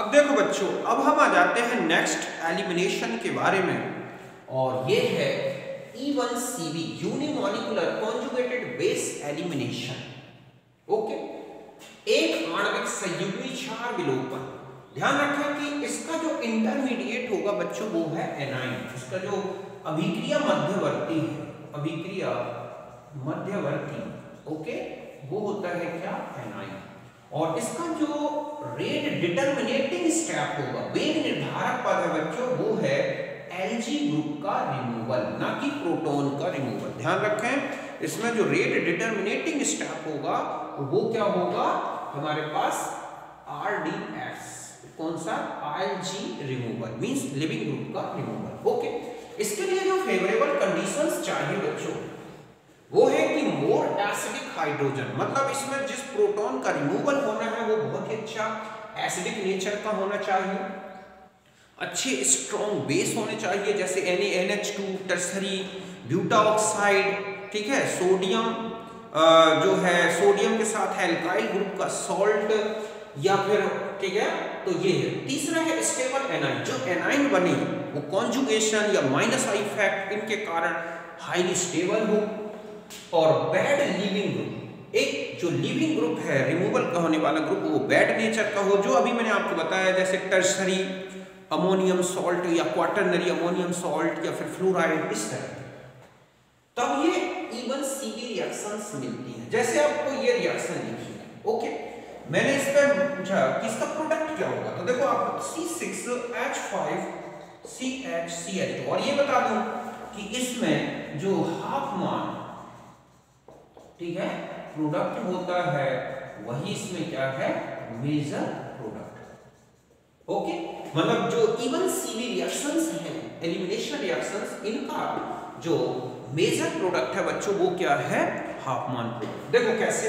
अब देखो बच्चों, अब हम आ जाते हैं नेक्स्ट एलिमिनेशन के बारे में, और ये है E1CB unimolecular conjugated base elimination. Okay, एक आणविक संयुग्मी क्षार विलोपन। ध्यान रखें कि इसका जो इंटरमीडिएट होगा बच्चों वो है एनाइन। इसका जो अभिक्रिया मध्यवर्ती है, अभिक्रिया मध्यवर्ती, ओके, वो होता है क्या, एनाइन। और इसका जो रेट डिटरमिनेटिंग स्टेप होगा, वेग निर्धारक पद है बच्चों, वो है Lg ग्रुप का रिमूवल, ना कि प्रोटॉन का रिमूवल। ध्यान रखें, इसमें जो रेट डिटरमिनेटिंग स्टेप होगा वो क्या होगा हमारे पास, RDS। कौन सा, Lg removal means leaving group का रिमूवल। ओके, इसके लिए जो फेवरेबल कंडीशंस चाहिए बच्चों वो है कि मोर एसिडिक हाइड्रोजन, मतलब इसमें जिस प्रोटॉन का रिमूवल होना है वो बहुत ही अच्छा एसिडिक नेचर का होना चाहिए, अच्छे स्ट्रॉन्ग बेस होने चाहिए, जैसे NaNH2 टर्सरी ब्यूटा ऑक्साइड, ठीक है, सोडियम जो है सोडियम के साथ है एल्काइल ग्रुप का सॉल्ट, या फिर ठीक है, तो ये है। तीसरा है स्टेबल एनाइन, जो एनाइन बने वो कॉन्जुगेशन या -I इफेक्ट इनके कारण हाईली स्टेबल हो। और बैड लिविंग ग्रुप, एक जो लिविंग ग्रुप है रिमूवल का होने वाला ग्रुप वो बैड नेचर का हो, जो अभी मैंने आपको बताया, जैसे टर्सरी अमोनियम सॉल्ट या क्वाटरनरी अमोनियम सॉल्ट या फिर फ्लोराइड, इस तरह। तब ये E1CB रिएक्शंस मिलती हैं। जैसे आपको ये रिएक्शन लिखी है, ओके, मैंने इस पर पूछा कि इसका प्रोडक्ट क्या होगा, तो देखो आप C6H5CHCH2, और ये बता दूं कि इसमें जो हाफ मान, ठीक है, प्रोडक्ट होता है वही इसमें क्या है, मेजर प्रोडक्ट। ओके, मतलब जो E1CB रिएक्शंस हैं, एलिमिनेशन रिएक्शंस, इनका जो मेजर प्रोडक्ट है बच्चों वो क्या है, हाफमान प्रोडक्ट। देखो कैसे,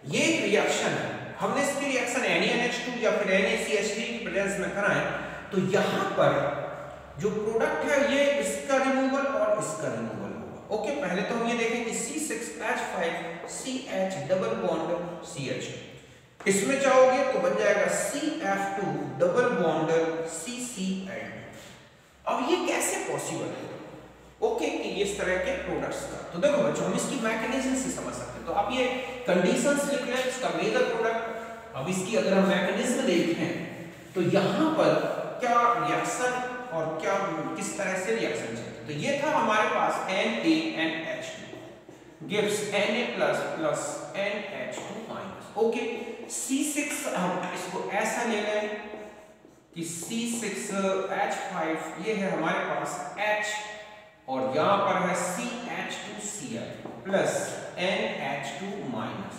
ये एक रिएक्शन है, हमने इसकी रिएक्शन NaNH2 या फिर NaCH3 की प्रेजेंस में कराएं, तो यहां पर जो प्रोडक्ट है ये इसका रिमूवल और इसका रिमूवल होगा। ओके, पहले तो हम ये देखें कि C6H5CH डबल बॉन्ड CH, इसमें जाओगे तो बन जाएगा CF2 डबल बॉन्ड CCl। अब ये कैसे पॉसिबल है, ओके, कि इस तरह के प्रोडक्ट्स का, तो देखो बच्चों हम इसकी मैकेनिज्म से समझ सकते हैं। तो आप ये कंडीशंस लिख लें, इसका मेजर प्रोडक्ट। अब इसकी अगर हम मैकेनिज्म देखें तो यहां पर क्या रिएक्शन और क्या किस तरह से रिएक्शन चलती है, तो ये था हमारे पास NaNH2 gives Na plus NH2-। Okay, C6 हम इसको ऐसा ले लें कि C6H5 ये है हमारे पास H, और यहां पर है CH2Cl प्लस NH2-।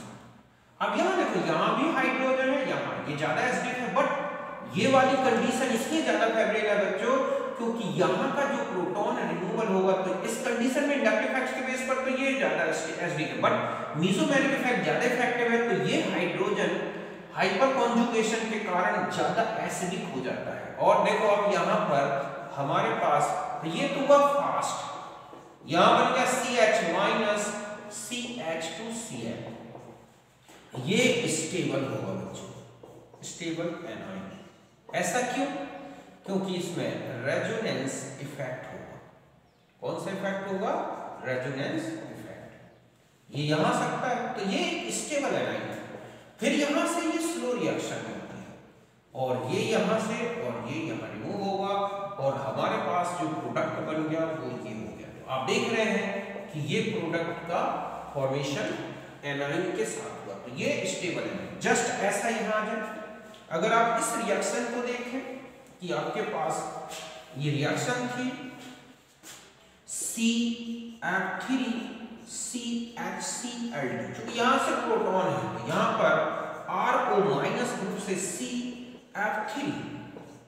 अब यहां देखो, यहां भी हाइड्रोजन है, यहां ये ज्यादा एसिडिक है, बट ये वाली कंडीशन इसलिए ज्यादा फेवरेबल है बच्चों क्योंकि यहां का जो प्रोटॉन रिमूवल होगा, तो इस कंडीशन में इंडक्टिव इफेक्ट्स के बेस पर तो ये ज्यादा एसिडिक है, बट मेसोमेरिक इफेक्ट ज्यादा इफेक्टिव है, तो ये हाइड्रोजन हाइपर कॉन्जुगेशन के कारण ज्यादा एसिडिक हो जाता है। और देखो अब यहां पर हमारे पास, तो ये तो हुआ फास्ट, यहां बन गया CH- CH2Cl, ये स्टेबल होगा बच्चों, स्टेबल एनाइन। ऐसा क्यों, क्योंकि इसमें रेजोनेंस इफेक्ट होगा। कौन सा इफेक्ट होगा, रेजोनेंस इफेक्ट, ये यहां सकता है, तो ये स्टेबल एनाइन है। फिर यहां से ये स्लो रिएक्शन होती है, और ये यहां से और ये यहां रिमूव होगा, और हमारे पास जो प्रोडक्ट बन गया वो ये हो गया। तो आप देख रहे हैं कि ये प्रोडक्ट का फॉर्मेशन एनाइन के साथ हुआ, तो ये स्टेबल है। जस्ट ऐसा यहां आ जाए, अगर आप इस रिएक्शन को देखें कि आपके पास ये रिएक्शन थी CF3CHCl2, जो यहां से प्रोटॉन है, तो यहां पर RO- ग्रुप से CF3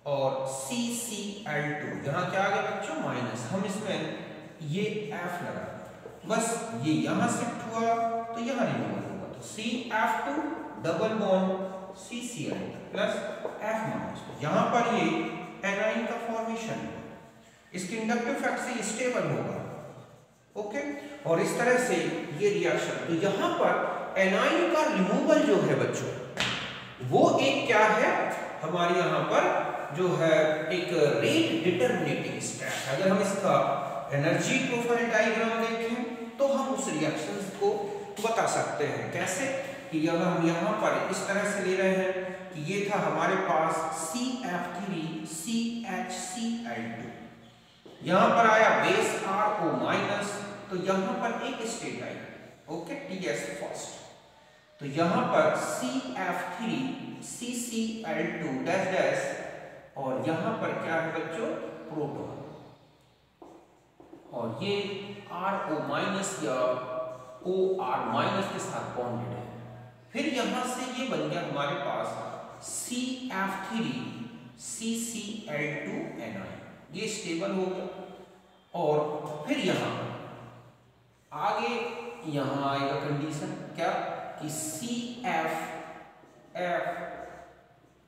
और CCl2, यहां क्या आ गया बच्चों, माइनस। हम इसमें ये F लगा, बस ये यहां शिफ्ट हुआ तो यहां रिमूव होगा, तो CF2 double bond CCl plus F-, यहां पर ये एनाइन का फॉर्मेशन है, इसके इंडक्टिव इफेक्ट से स्टेबल होगा। ओके, और इस तरह से ये रिएक्शन, तो यहां पर एनाइन का रिमूवल जो है बच्चों वो एक क्या है, हमारे यहाँ पर जो है एक रेट डिटरमिनेटिंग स्टेप। अगर हम इसका एनर्जी प्रोफाइल डायग्राम देखें तो हम उस रिएक्शन को बता सकते हैं। कैसे कि अगर हम यहाँ पर इस तरह से ले रहे हैं कि ये था हमारे पास CF3 CHCl2, यहाँ पर आया बेस RO माइनस, तो यहाँ पर एक स्टेट आई, ओके, TS फर्स्ट, तो यहाँ पर CF3 CCl2 डैश डैश, और यहाँ पर क्या है बच्चों, प्रोटॉन, और ये RO माइनस या OR माइनस के साथ बॉन्डेड है। फिर यहां से ये बन गया हमारे पास CF3 CCl2 anion, ये स्टेबल हो गया। और फिर यहां आगे यहां आएगा कंडीशन क्या कि CF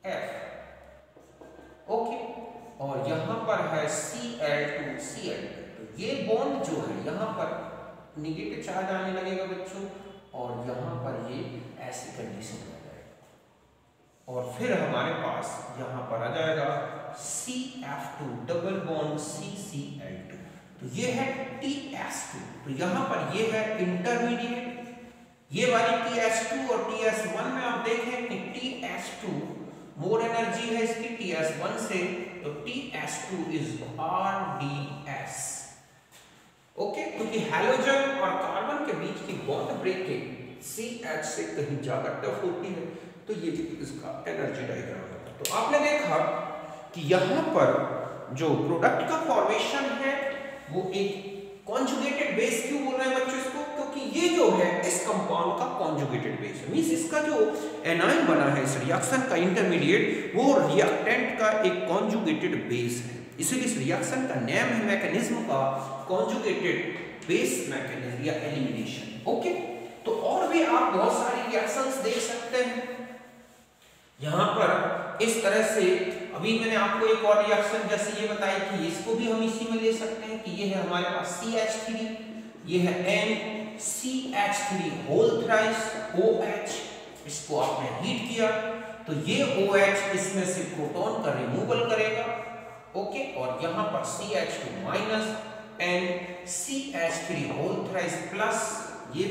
F ओके, और यहां पर है Cl2 Cl2, तो ये बॉन्ड जो है यहां पर नेगेटिव चार्ज आने लगेगा बच्चों, और यहाँ पर ये ऐसी कंडीशन हो जाएगा। और फिर हमारे पास यहाँ पर आ जाएगा CF2 डबल बॉन्ड CCl2, तो ये है TS2, तो यहाँ पर ये है इंटरमीडिएट, ये वाली TS2 और TS1 में आप देखें कि TS2 मोर एनर्जी है इसकी TS1 से, तो TS2 इज RDS, ओके, क्योंकि हैलोजन और कार्बन के बीच की बॉन्ड ब्रेकिंग CH से कहीं ज्यादा टफ होती है, तो ये इसका एनर्जी डायग्राम है। तो आपने देखा कि यहाँ पर जो प्रोडक्ट का फॉर्मेशन है वो एक कॉन्जुगेटेड बेस, क्यों बोल रहे हैं बच्चों इसको, क्योंकि ये जो है इस कंपाउंड का कॉन्जुगेटेड बेस है, मींस इसका जो एनाइन बना है इस रिएक्शन का इंटरमीडिएट, वो रिएक्टेंट का एक कॉन्जुगेटेड बेस है, इसलिए इस रिएक्शन का नेम है मैकेनिज्म का कॉन्जुगेटेड बेस मैकेनिज्म या एलिमिनेशन, ओके। तो और भी आप बहुत सारी रिएक्शंस देख सकते हैं यहाँ पर इस तरह से। अभी मैंने आपको एक और रिएक्शन जैसे ये बताई कि इसको भी हम इसी में ले सकते हैं कि ये है हमारे पास CH3, ये है NCH3 होल थ्राइस OH, इसको आपने हीट किया तो ये OH इसमें से प्रोटॉन का रिमूवल करेगा, ओके, और यहाँ पर CH2 minus NCH3 whole thrice plus ये,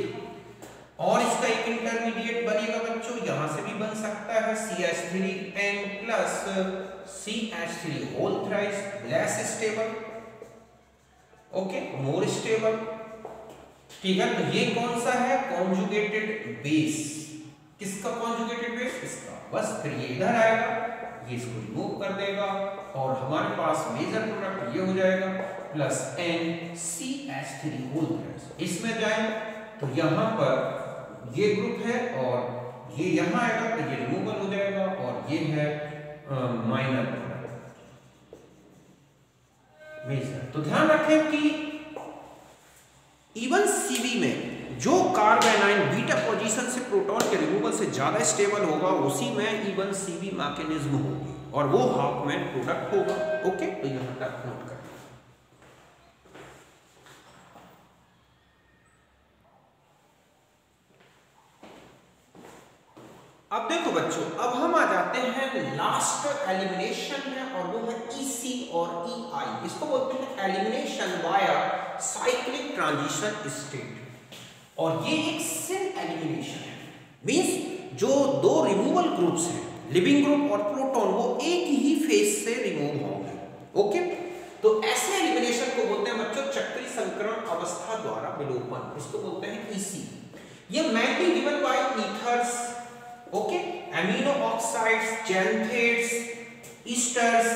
और इसका एक इंटरमीडिएट बनेगा बच्चों, यहां से भी बन सकता है CH3N plus CH3 whole thrice, less stable, okay, more stable, ठीक है। तो ये कौन सा है, कॉन्जुगेटेड बेस, किसका कॉन्जुगेटेड बेस, इसका, बस फिर ये इधर आएगा, ये इसको रिमूव कर देगा और हमारे पास मेजर प्रोडक्ट ये हो जाएगा प्लस NCH3 होल थ्राइस, इसमें जाए तो यहां पर ये ग्रुप है और ये यहां आएगा तो ये रिमूवल हो जाएगा, और ये है माइनर मेजर। तो ध्यान रखें कि इवन Cb में जो कार्बेनाइन बीटा पोजीशन से प्रोटॉन के रिमूवल से ज्यादा स्टेबल होगा उसी में इवन Cb मैकेनिज्म होगी और वो हाफ मैन प्रोडक्ट होगा, ओके। तो यहां तक नोट करें। अब देखो बच्चों, अब हम आ जाते हैं लास्ट एलिमिनेशन में, और वो है EC और EI, इसको बोलते हैं elimination via cyclic transition state, और ये एक सेल एलिमिनेशन है, मींस जो दो रिमूवल ग्रुप्स हैं, लिविंग ग्रुप और प्रोटॉन, वो एक ही फेज से रिमूव होंगे, ओके। तो ऐसे एलिमिनेशन को बोलते हैं बच्चों चक्रीय संकरण अवस्था द्वारा विलोपन, इसको बोलते हैं EC। ये mainly given by ethers, okay, amino oxides, xanthates, esters,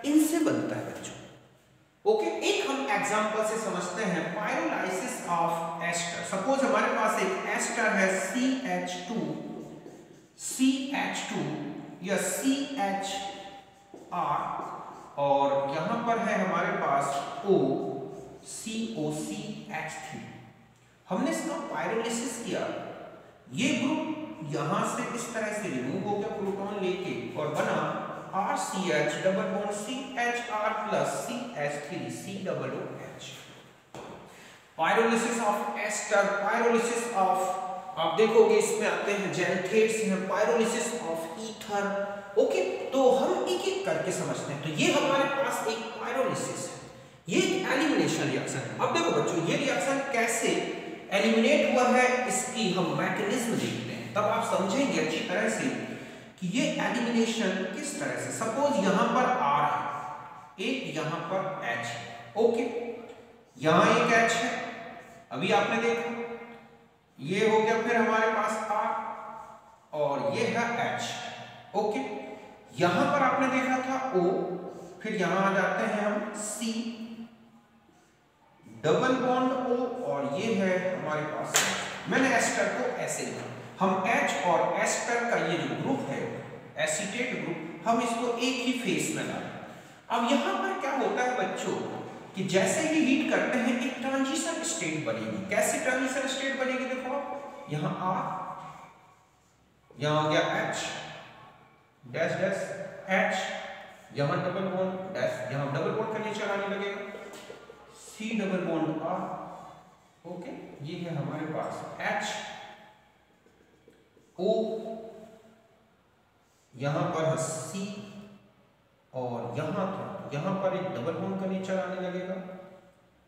इनसे बनता है बच्चों, ओके। एक हम एग्जांपल से समझते हैं, पायरोलाइसिस ऑफ एस्टर। सपोज हमारे पास एक एस्टर है CH2 या CHR, और यहां पर है हमारे पास O COCH3। हमने इसका पायरोलाइसिस किया, ये ग्रुप यहां से इस तरह से रिमूव हो गया प्रोटॉन लेके और बना RCH double bond CHR plus CH3 COOH। Pyrolysis of ester, pyrolysis of आप देखोगे इसमें आते हैं जैंथेट्स हैं, पायरोलिसिस ऑफ ईथर। ओके, तो हम एक एक करके समझते हैं। तो ये हमारे पास एक पायरोलिसिस है, ये एक एलिमिनेशन रिएक्शन है। अब देखो बच्चों, ये रिएक्शन कैसे एलिमिनेट हुआ है इसकी हम मैकेनिज्म देखते हैं, तब आप समझेंगे अच्छी तरह से कि ये एलिमिनेशन किस तरह से। सपोज यहां पर R है, एक यहां पर H है। ओके, यहां एक H है, अभी आपने देखा ये हो गया, फिर हमारे पास R और ये है H। ओके, यहां पर आपने देखा था O, फिर यहां आ जाते हैं हम C, डबल बॉन्ड O, और ये है हमारे पास। मैंने एस्टर को ऐसे लिखा, हम H और एस्टर का ये जो ग्रुप है एसीटेट ग्रुप, हम इसको एक ही फेस में लाए। अब यहां पर क्या होता है बच्चों कि जैसे ही हीट करते हैं एक ट्रांजिशन स्टेट बनेगी। कैसी ट्रांजिशन स्टेट बनेगी? देखो आप, यहां R, यहां आ गया H डैश डैश H, यहां डबल बॉन्ड डैश, यहां डबल बॉन्ड का नेचर आने लगेगा, C double bond R। Okay, ये है हमारे पास H O, यहां पर C, और यहां पर एक डबल बॉन्ड का नेचर आने लगेगा।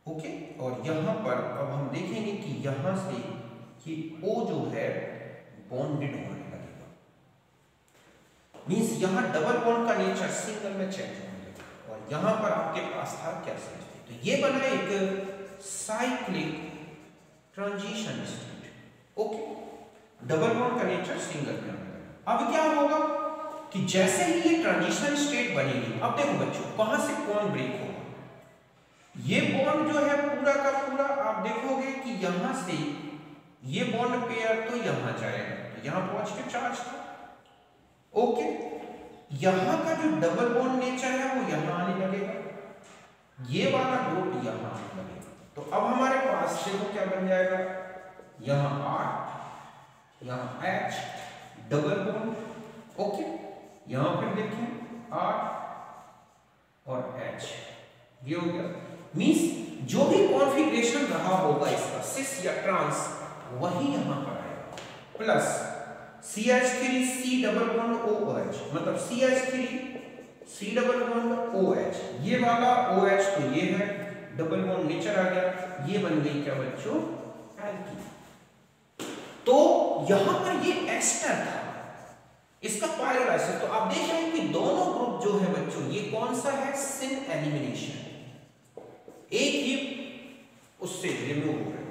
ओके, और यहां पर अब हम देखेंगे कि यहां से ये O जो है बॉन्डेड होने लगेगा, मींस यहां डबल बॉन्ड का नेचर सिंगल में चेंज होने लगेगा। और यहां पर आपके पास था क्या समझते, तो ये बना एक cyclic transition state. Okay, double bond का नेचर सिंगल में आने लगेगा। अब क्या होगा कि जैसे ही ये ट्रांजिशन स्टेट बनेगी, अब देखो बच्चों कहां से कौन ब्रेक होगा, ये बॉन्ड जो है पूरा का पूरा आप देखोगे कि यहां से ये बॉन्ड पेयर तो यहां जाएगा, तो यहां पॉजिटिव चार्ज था। ओके, यहां का जो डबल बॉन्ड नेचर है वो यहां आने लगेगा, ये वाला ग्रुप यहां आने लगेगा। तो अब हमारे पास देखो क्या बन जाएगा, यहां R, यहां H डबल बॉन्ड। ओके, यहां पर देखें R और H, ये हो गया। मींस जो भी कॉन्फ़िगरेशन रहा होगा इसका सिस या ट्रांस, वही यहां पर आएगा, plus CH3 C double bond OH, मतलब CH3 C double bond OH, ये वाला OH तो ये है डबल बॉन्ड नेचर आ गया, ये बन गई क्या बच्चों, एल्कीन। तो यहां पर ये एस्टर था, इसका पायरोलाइसिस। तो आप देख रहे हैं कि दोनों ग्रुप जो है बच्चों, ये कौन सा है, सिन एलिमिनेशन, एक ही उससे रिमूव हो रहे हैं।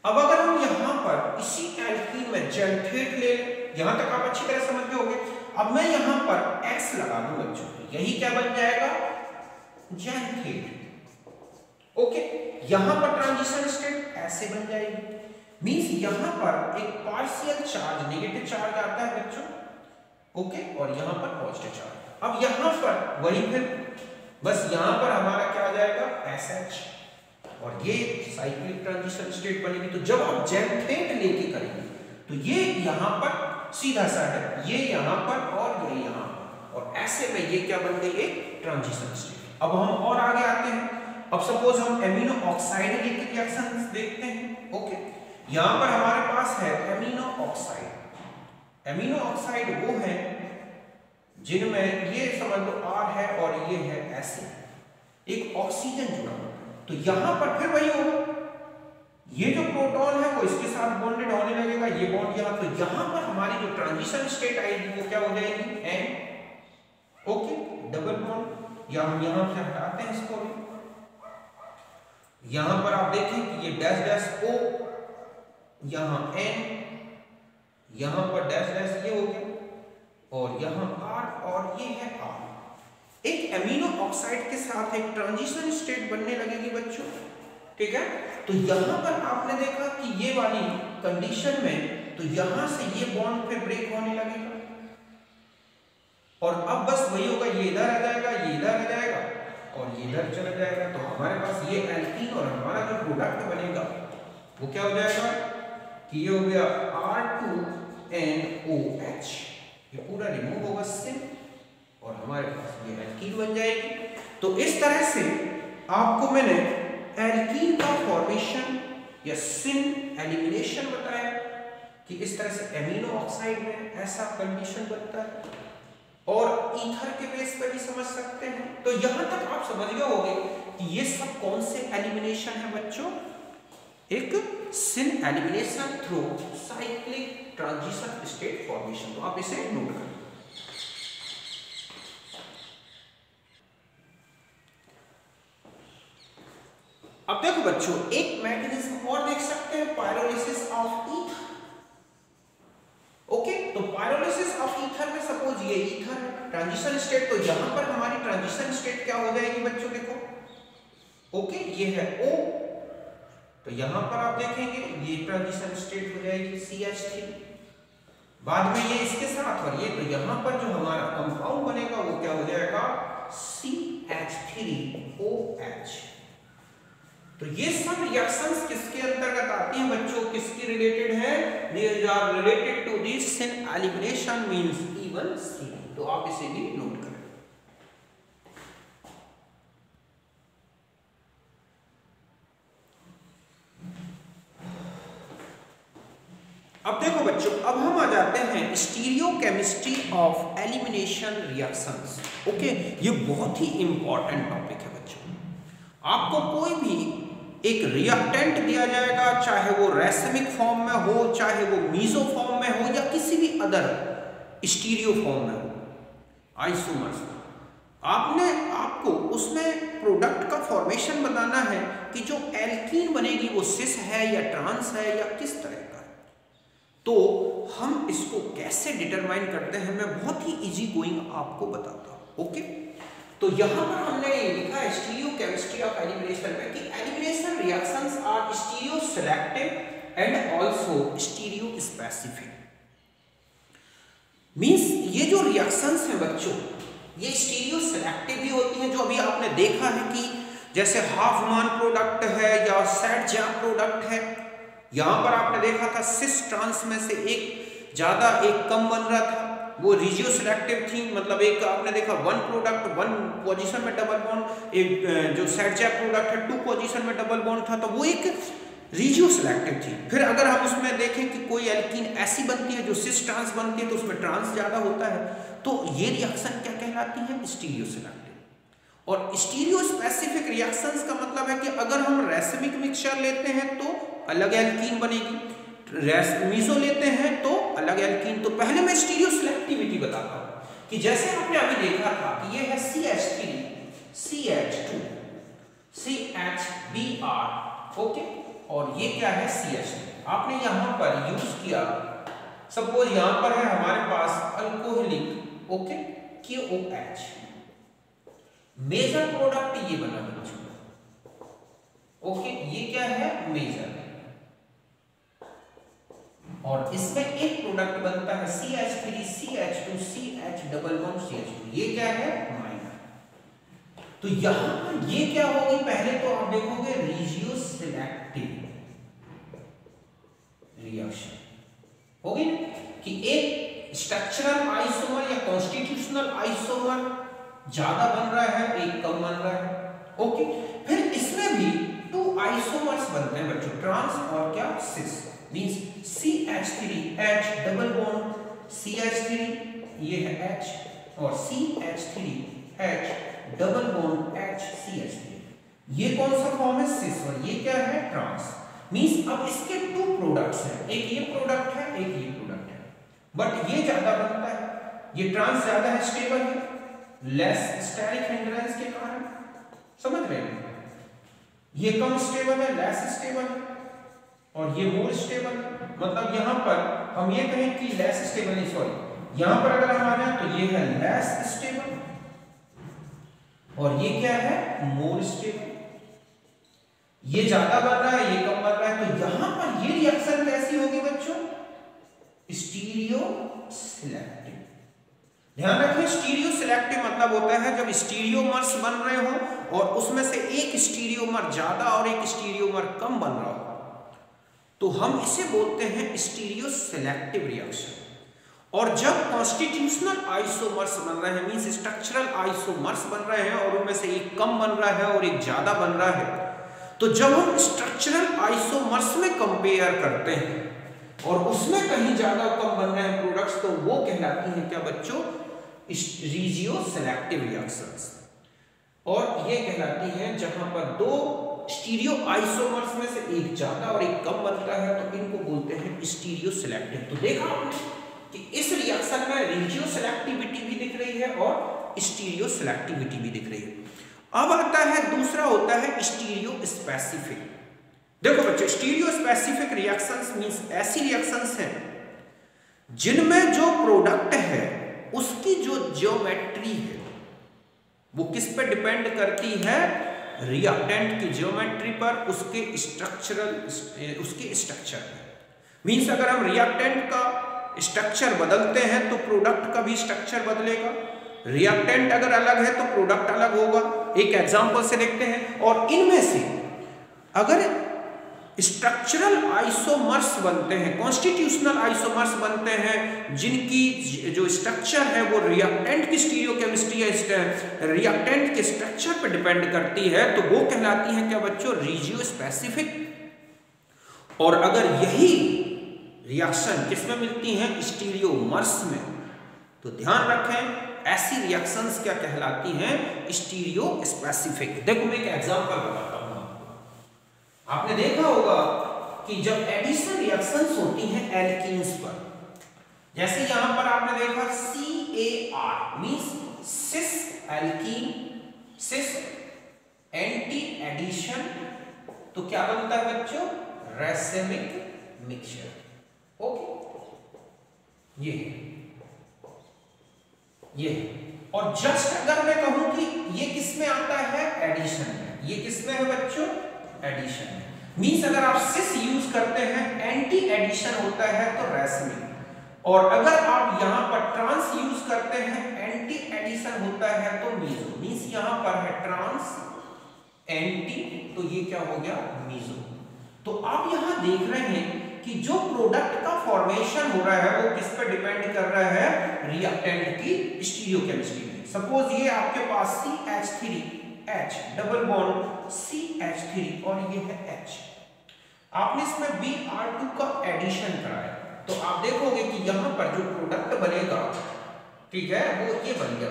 अब अगर हम यहां पर इसी एल्कीन में जैंथेट ले, यहां तक आप अच्छी तरह समझ गए होंगे। अब मैं यहां पर X लगा दूं बच्चों, यही क्या बन जाएगा, जैंथेट। ओके, यहां पर ट्रांजिशन स्टेट ऐसे बन जाएगी, मींस यहां पर एक पार्शियल चार्ज नेगेटिव चार्ज आता है बच्चों। ओके, और यहां पर पॉजिटिव चार्ज। अब यहां पर वही फिर बस यहां पर हमारा क्या आ जाएगा, SH, और ये साइक्लिक ट्रांजिशन स्टेट बनेगी। तो जब आप जैंथेट लेके करेंगे तो ये यहां पर सीधा सा है, ये यहां पर और ये यहां पर, और ऐसे में ये क्या बन गई, एक ट्रांजिशन स्टेट। अब हम और आगे आते हैं। अब सपोज हम एमिनो ऑक्साइड लेके रिएक्शन देखते हैं। ओके, यहां पर हमारे पास है एमिनो ऑक्साइड। एमिनो ऑक्साइड वो है जिनमें ये समझ लो R है और ये है एसिड, एक ऑक्सीजन जुड़ा हुआ। तो यहां पर फिर वही होगा, ये जो प्रोटॉन है वो इसके साथ बॉन्डेड होने लगेगा, ये बॉन्ड यहां, तो यहां पर हमारी जो ट्रांजिशन स्टेट आएगी वो क्या हो जाएगी, N। ओके, डबल बॉन्ड, या हम यहां से हटाते हैं इसको भी। यहां पर आप देखें कि ये डैश डैश O, यहां N, यहां पर डैश डैश ये हो गया, और यहां R, और ये है R। एक एमिनो ऑक्साइड के साथ एक ट्रांजिशन स्टेट बनने लगेगी बच्चों, ठीक है। तो यहां पर आपने देखा कि ये वाली कंडीशन में तो यहां से ये बॉन्ड पे ब्रेक होने लगेगा, और अब बस वही होगा, ये इधर आ जाएगा, ये इधर आ जाएगा, और ये इधर चला जाएगा। तो हमारे पास ये एल्कीन और हमारा जो प्रोडक्ट बनेगा वो क्या हो जाएगा कि ये हो गया R2NOH, ये पूरा रिमूव होगा सिन, और हमारे पास ये एल्कीन बन जाएगी। तो इस तरह से आपको मैंने एल्कीन का फॉर्मेशन या सिन एलिमिनेशन बताया, कि इस तरह से एमिनो ऑक्साइड में ऐसा कंडीशन बनता है, और ईथर के बेस पर भी समझ सकते हैं। तो यहां तक आप समझ गए होंगे कि ये सब कौन से एलिमिनेशन है बच्चों, एक syn elimination through cyclic transition state formation. तो आप इसे नोट करें। अब देखो बच्चों, एक मैकेनिज्म और देख सकते हैं, पायरोलिसिस ऑफ ईथर। ओके, तो पायरोलिसिस ऑफ ईथर में सपोज ये ईथर ट्रांजिशन स्टेट, तो यहां पर हमारी ट्रांजिशन स्टेट क्या हो जाएगी बच्चों, देखो ओके, ये है O, तो यहां पर आप देखेंगे ये ट्रांजिशन स्टेट हो जाएगी CH3, बाद में ये इसके साथ और ये, तो यहां पर जो हमारा कंपाउंड बनेगा वो क्या हो जाएगा CH3OH। तो ये सब रिएक्शंस किसके अंतर्गत आती हैं बच्चों, किसकी रिलेटेड है, these are related to this syn elimination means E1C। तो आप इसे भी नोट करें। अब देखो बच्चों, अब हम आ जाते हैं stereochemistry of elimination reactions. Okay, ये बहुत ही इंपॉर्टेंट टॉपिक है बच्चों। आपको कोई भी एक रिएक्टेंट दिया जाएगा, चाहे वो रैसमिक फॉर्म में हो, चाहे वो मीजो फॉर्म में हो, या किसी भी अदर स्टीरियो फॉर्म में हो, आइसोमर्स, आपको उसमें प्रोडक्ट का फॉर्मेशन बताना है कि जो एल्कीन बनेगी वो सिस है या ट्रांस है या किस तरह का। तो हम इसको कैसे डिटरमाइन करते हैं, मैं बहुत ही इजी गोइंग आपको बताता हूं। ओके, तो यहां पर हमने लिखा है स्टीरियोकेमिस्ट्री ऑफ एलिमिनेशन में कि elimination reactions are stereo selective and also stereo specific. Means ये जो रिएक्शंस हैं बच्चों, ये स्टीरियो सेलेक्टिव भी होती हैं, जो अभी आपने देखा है कि जैसे हाफमान प्रोडक्ट है या सैड-जैक प्रोडक्ट है, यहां पर आपने देखा था सिस ट्रांस में से एक ज्यादा एक कम बन रहा था, वो रिजियो सिलेक्टिव थी, मतलब एक आपने देखा वन प्रोडक्ट वन पोजीशन में डबल बॉन्ड, एक जो सैड-जैक प्रोडक्ट है टू पोजीशन में डबल बॉन्ड था, तो वो एक रिजियो सिलेक्टिव थी। फिर अगर हम उसमें देखें कि कोई एल्कीन ऐसी बनती है जो सिस ट्रांस बनती है, तो उसमें ट्रांस ज्यादा होता है, तो ये रिएक्शन क्या कहलाती है, स्टीरियो सिलेक्टिव। और स्टीरियो स्पेसिफिक रिएक्शंस का मतलब है कि अगर हम रैसमिक मिक्सचर लेते हैं तो अलग एल्कीन बनेगी, मीजो लेते हैं तो अलग एल्कीन। तो पहले मैं स्टीरियो सिलेक्टिविटी बताता हूं कि जैसे आपने अभी देखा था कि ये है CH3 CH2 CHBr, ओके, और ये क्या है CH3। आपने यहां पर यूज किया, सपोज यहां पर है हमारे पास alcoholic, okay, KOH, major product ये बना बच्चों, ओके, ये क्या है मेजर, और इसमें एक प्रोडक्ट बनता है CH3 CH2 CH double bond CH2, ये क्या है माइनर। तो यहां ये क्या होगी, पहले तो आप देखोगे रिजियो सिलेक्टिव रिएक्शन होगी कि एक स्ट्रक्चरल आइसोमर या कॉन्स्टिट्यूशनल आइसोमर ज्यादा बन रहा है, एक कम बन रहा है, ओके। फिर इसमें भी टू आइसोमर्स बनते हैं बच्चों, ट्रांस और क्या सिस, means CH3H double bond CH3, ये है H, और CH3H double bond H CH3, ये कौन सा फॉर्म है सिस, और ये क्या है ट्रांस। मींस अब इसके टू प्रोडक्ट्स हैं, एक ये प्रोडक्ट है एक ये प्रोडक्ट है, बट ये ज्यादा बनता है, ये ट्रांस ज्यादा है, स्टेबल है, लेस स्टेरिक हिंड्रेंस के कारण, समझ रहे हैं, ये कम स्टेबल है, लेस स्टेबल है, और ये मोर स्टेबल है। मतलब यहां पर हम ये कहें कि लेस स्टेबल नहीं, सॉरी, यहां पर अगर हम आ जाए तो ये है लेस स्टेबल और ये क्या है मोर स्टेबल, ये ज्यादा बन रहा है ये कम बन रहा है। तो यहां पर ये रिएक्शन कैसी होगी बच्चों, स्टीरियो सिलेक्टिव। ध्यान रखें, स्टीरियो सिलेक्टिव मतलब होता है जब स्टीरियोमर्स बन रहे हो और उसमें से एक स्टीरियोमर ज्यादा और एक स्टीरियोमर कम बन रहा हो, तो हम इसे बोलते हैं स्टीरियो सिलेक्टिव रिएक्शन। और जब कॉन्स्टिट्यूशनल आइसोमर्स बन रहे हैं, मींस स्ट्रक्चरल आइसोमर्स बन रहे हैं और उनमें से एक कम बन रहा है और एक ज्यादा बन रहा है, तो जब हम स्ट्रक्चरल आइसोमर्स में कंपेयर करते हैं और उसमें कहीं ज्यादा कम बन रहे हैं प्रोडक्ट्स, तो वो कहलाती हैं क्या बच्चों, रिजियो सेलेक्टिव रिएक्शंस। और ये कहलाती हैं जहां पर दो स्टीरियो आइसोमर्स में से एक ज्यादा और एक कम बनता है, तो इनको बोलते हैं स्टीरियो सेलेक्टिव। तो देखा आपने कि इस रिएक्शन में रिजियो सेलेक्टिविटी भी दिख रही है और स्टीरियो सेलेक्टिविटी भी दिख रही है। अब आता है दूसरा, होता है स्टीरियो स्पेसिफिक। देखो बच्चों, स्टीरियो स्पेसिफिक रिएक्शंस मींस ऐसी रिएक्शंस हैं जिनमें जो प्रोडक्ट है उसकी जो ज्योमेट्री है वो किस पे डिपेंड करती है, रिएक्टेंट की ज्योमेट्री पर, उसके स्ट्रक्चर पर। मींस अगर हम रिएक्टेंट का स्ट्रक्चर बदलते हैं तो प्रोडक्ट का भी स्ट्रक्चर बदलेगा, रिएक्टेंट अगर अलग है तो प्रोडक्ट अलग होगा। एक एग्जांपल से देखते हैं। और इनमें से अगर स्ट्रक्चरल आइसोमर्स बनते हैं, कॉन्स्टिट्यूशनल आइसोमर्स बनते हैं, जिनकी जो स्ट्रक्चर है वो रिएक्टेंट की स्टीरियोकेमिस्ट्री या रिएक्टेंट के स्ट्रक्चर पर डिपेंड करती है, तो वो कहलाती है क्या बच्चों, रिजियो स्पेसिफिक। और अगर यही रिएक्शन किसमें मिलती हैं, स्टीरियोमर्स में, तो ध्यान रखें ऐसी रिएक्शंस क्या कहलाती हैं, स्टीरियो स्पेसिफिक। देखो मैं एक एग्जांपल बताता हूं। आपने देखा होगा कि जब एडिशन रिएक्शंस होती हैं एल्कीन्स पर, जैसे यहां पर आपने देखा CAR मींस सिस एल्कीन, सिस एंटी एडिशन, तो क्या बनता है बच्चों, रैसेमिक मिक्सचर। ओके, ये और जस्ट अगर मैं कहूं कि ये किसमें आता है, एडिशन में, ये किसमें है बच्चों, एडिशन में। मींस अगर आप सिस यूज करते हैं, एंटी एडिशन होता है तो रैसमिक, और अगर आप यहां पर ट्रांस यूज करते हैं, एंटी एडिशन होता है तो मीजो। मींस यहां पर है ट्रांस एंटी, तो ये क्या हो गया, मीजो। तो आप यहां देख रहे हैं कि जो प्रोडक्ट का फॉर्मेशन हो रहा है वो किस पर डिपेंड कर रहा है, रिएक्टेंट की स्टीरियोकेमिस्ट्री में। सपोज ये आपके पास CH3H डबल बॉन्ड CH3 और ये है H, आपने इसमें Br2 का एडिशन कराया, तो आप देखोगे कि यहां पर जो प्रोडक्ट बनेगा, ठीक है, वो ये बन गया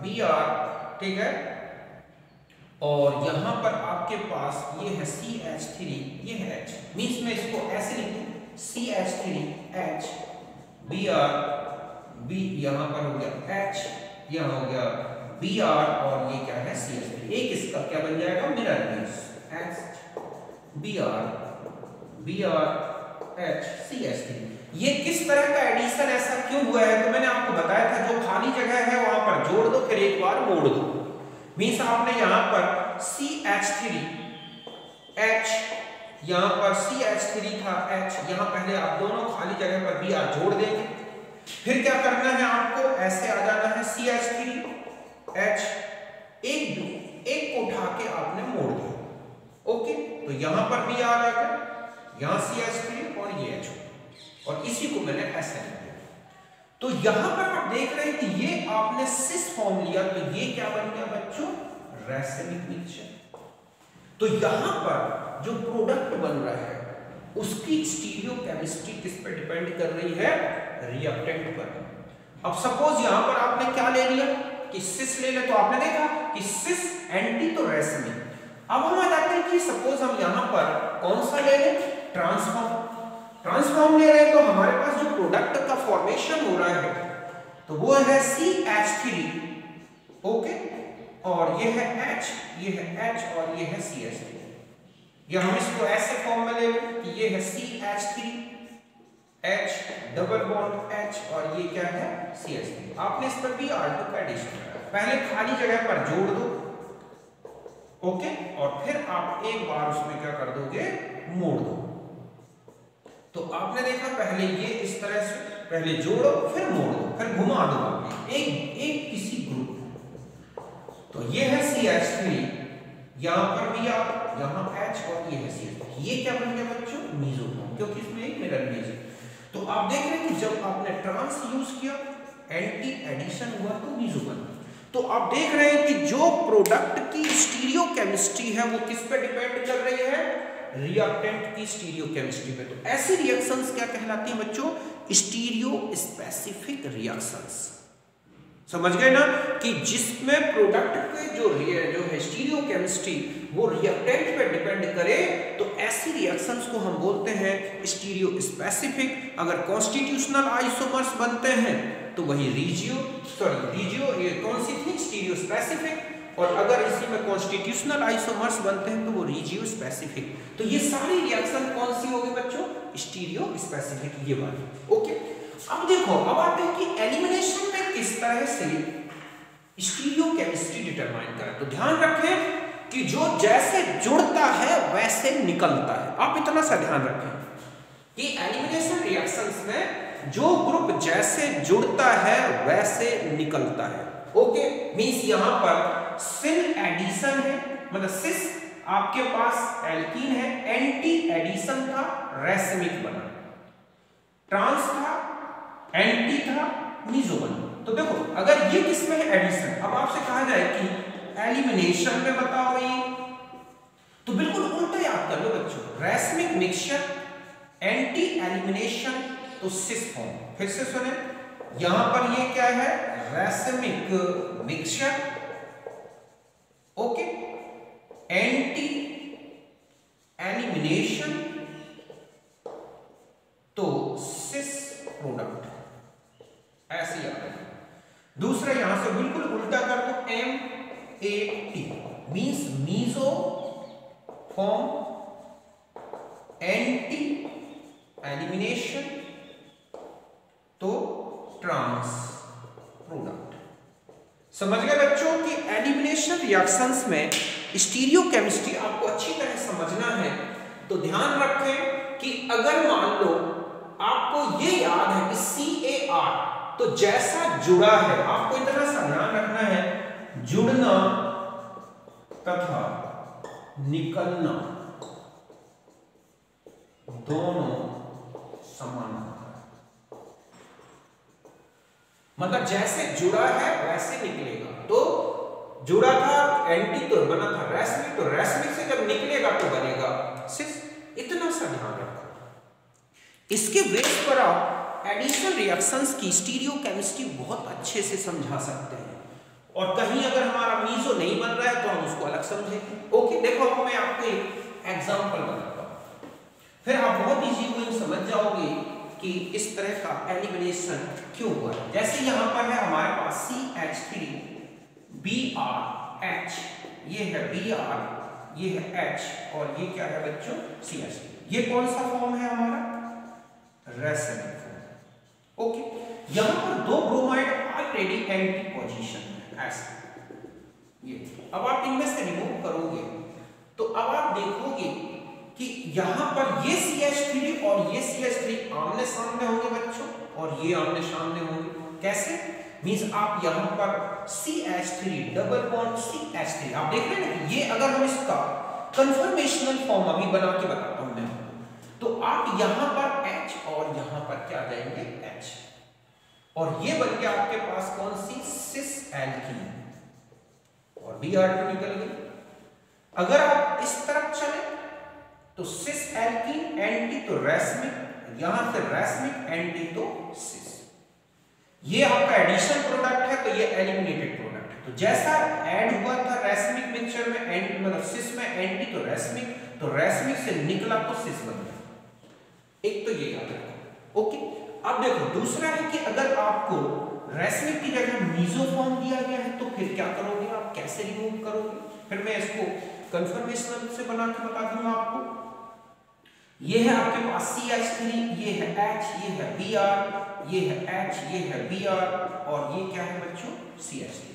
Br, ठीक है, और यहां पर आपके पास ये है CH3, ये है H। मींस मैं इसको ऐसे लिखूं, CH3H Br, B यहां पर हो गया H, यहां हो गया Br, और ये क्या है CH3। एक इसका क्या बन जाएगा, mirror image, H Br H CH3। ये किस तरह का एडिशन, ऐसा क्यों हुआ है, तो मैंने आपको बताया था जो खाली जगह है वहां पर जोड़ दो, फिर एक बार मोड़ दो। मींस आपने यहां पर CH3H, यहां पर CH3 था H, यहां पहले आप दोनों खाली जगह पर Br जोड़ देंगे, फिर क्या करना है आपको, ऐसे आ जाना है CH3H, एक को उठा के आपने मोड़ दिया। ओके, तो यहां पर Br आ गया, यहां CH3 और ये H, और इसी को मैंने ऐसे लिख दिया। तो यहां पर आप देख रहे हैं कि ये आपने सिस फॉर्म लिया, तो ये क्या बन गया बच्चों, रैसेमिक मिक्सचर। तो यहां पर जो प्रोडक्ट बन रहा है उसकी स्टीरियोकेमिस्ट्री किस पर डिपेंड कर रही है, रिएक्टेंट पर। अब सपोज यहां पर आपने क्या ले लिया कि सिस ले ले, तो आपने देखा कि सिस एंटी तो रैसेमिक। अब हम आ जाते हैं कि सपोज हम यहां पर कौन सा ले लें, ट्रांसफॉर्म ले रहे हैं, तो हमारे पास जो प्रोडक्ट का फॉर्मेशन हो रहा है तो वो है CH3, ओके, और ये है H, ये है H और ये है CH3। या हम इसको ऐसे फॉर्म में ले लें कि ये है CH3 H double bond H और ये क्या है CH3। आपने इस पर Br2 का एडिशन कराया, पहले खाली जगह पर जोड़ दो, ओके, और फिर आप एक बार उसमें क्या कर दोगे, मोड़ दो। तो आपने देखा पहले ये इस तरह से पहले जोड़ो फिर मोड़ दो फिर घुमा दो एक किसी ग्रुप। तो ये है CH3, यहां पर भी आप यहां H और ये है CH3। ये क्या बन गया बच्चों, मीजोफॉर्म, क्योंकि इसमें एक मिरर इमेज है। तो आप देख रहे हैं कि जब आपने ट्रांस यूज किया, एंटी एडिशन हुआ तो मीजो बन। तो आप देख रहे हैं कि जो प्रोडक्ट की स्टीरियोकेमिस्ट्री है वो किस पे डिपेंड कर रही है, रिएक्टेंट की स्टीरियोकेमिस्ट्री में। तो ऐसी रिएक्शंस क्या कहलाती हैं बच्चों? Stereo specific reactions. समझ गए ना कि जिसमें प्रोडक्ट के जो है स्टीरियोकेमिस्ट्री वो रिएक्टेंट पे डिपेंड करे, तो ऐसी रिएक्शंस को हम बोलते हैं स्टीरियो स्पेसिफिक। अगर कॉन्स्टिट्यूशनल आइसोमर्स बनते हैं तो वही रिजियो ये कौन सी थी? Stereo specific. और अगर इसी में कॉन्स्टिट्यूशनल आइसोमर्स बनते हैं तो वो रिजियो स्पेसिफिक। तो ये सारी रिएक्शन कौन सी होगी बच्चों? स्टीरियो स्पेसिफिक, ये वाली। ओके, अब देखो, अब आते हैं कि एलिमिनेशन में किस तरह से स्टीरियोकेमिस्ट्री डिटरमाइन करें। तो ध्यान रखें कि जो जैसे जुड़ता है वैसे निकलता है। आप इतना सा ध्यान रखें कि एलिमिनेशन रिएक्शंस में जो ग्रुप जैसे जुड़ता है वैसे निकलता है। ओके, मींस यहां पर सिन एडिशन है, मतलब सिस आपके पास एल्कीन है, एंटी एडिशन था, रेसिमिक बना, ट्रांस था, एंटी था, मीजो बना। तो देखो, अगर ये किसमें है? एडिशन। अब आपसे कहा जाए कि एलिमिनेशन में बताओ ये, तो बिल्कुल उल्टा याद कर लो बच्चों। रेसिमिक मिक्सचर, एंटी एलिमिनेशन, तो सिस फॉर्म। फिर से सुने, यहां पर ये क्या है? Racemic mixture, okay, anti elimination, तो सिस प्रोडक्ट, ऐसे याद है। दूसरा यहां से बिल्कुल उल्टा कर दो, MAT means meso form, anti elimination, तो ट्रांस प्रोडक्ट। समझ गए बच्चों कि एलिमिनेशन रिएक्शंस में स्टीरियोकेमिस्ट्री आपको अच्छी तरह समझना है। तो ध्यान रखें कि अगर मान लो आपको ये याद है कि CAR, तो जैसा जुड़ा है, आपको इतना सा ध्यान रखना है, जुड़ना तथा निकलना दोनों समान होता है। मतलब जैसे जुड़ा है वैसे निकलेगा। तो जुड़ा था एंटी तो बना था रेसिमिक, तो रेसिमिक से जब निकलेगा तो बनेगा सिस। इतना सा ध्यान रखो। इसके बेस पर आप एडिशन रिएक्शंस की स्टीरियोकेमिस्ट्री बहुत अच्छे से समझा सकते हैं। और कहीं अगर हमारा मीजो नहीं बन रहा है तो हम उसको अलग समझेंगे। ओके, देखो अब मैं आपको एक एग्जांपल बताता हूं, फिर आप बहुत इजी वे समझ जाओगे कि इस तरह का एलिमिनेशन क्यों हुआ है। जैसे यहां पर है हमारे पास CH3 BRH, ये है Br, ये है H, और ये क्या है बच्चों? CH3। ये कौन सा फॉर्म है हमारा? Racemic form. ओके, यहां पर दो ब्रोमाइड ऑलरेडी एंटी पोजीशन है, ऐसे ये। अब आप इनमें से रिमूव करोगे तो अब आप देखोगे कि यहां पर ये CH3 और ये CH3 आमने सामने होंगे बच्चों, और ये आमने सामने होंगे। कैसे? मींस आप यहां पर CH3 डबल बॉन्ड CH3, आप देख रहे हैं ना, ये अगर हम इसका कन्फर्मेशनल फॉर्म अभी बना के बताता हूं मैं, तो आप यहां पर H और यहां पर क्या जाएंगे? H, और ये बन गया आपके पास कौन सी? सिस एल्कीन, और Br2 निकल गई। अगर आप इस तरफ चले तो सिस एल्कीन एंटी तो रेसिमिक, यहां से रेसिमिक एंटी तो सिस। ये आपका एडिशन प्रोडक्ट है, तो ये एलिमिनेटेड प्रोडक्ट है। तो जैसा ऐड हुआ था रेसिमिक मिक्सचर में, एंटी मतलब सिस में एंटी तो रेसिमिक से निकला तो सिस बन गया। एक तो ये याद रखो। ओके, अब देखो दूसरा है कि अगर आपको रेसिमिक की जगह मीजो फॉर्म दिया गया है तो फिर क्या करोगे? आप कैसे रिमूव करोगे? फिर मैं इसको कन्फर्मेशनल से बना के बता दूंगा आपको। ये है आपके पास CH3, ये है H, ये है Br, ये है H, ये है Br, और ये क्या है बच्चों? CH3।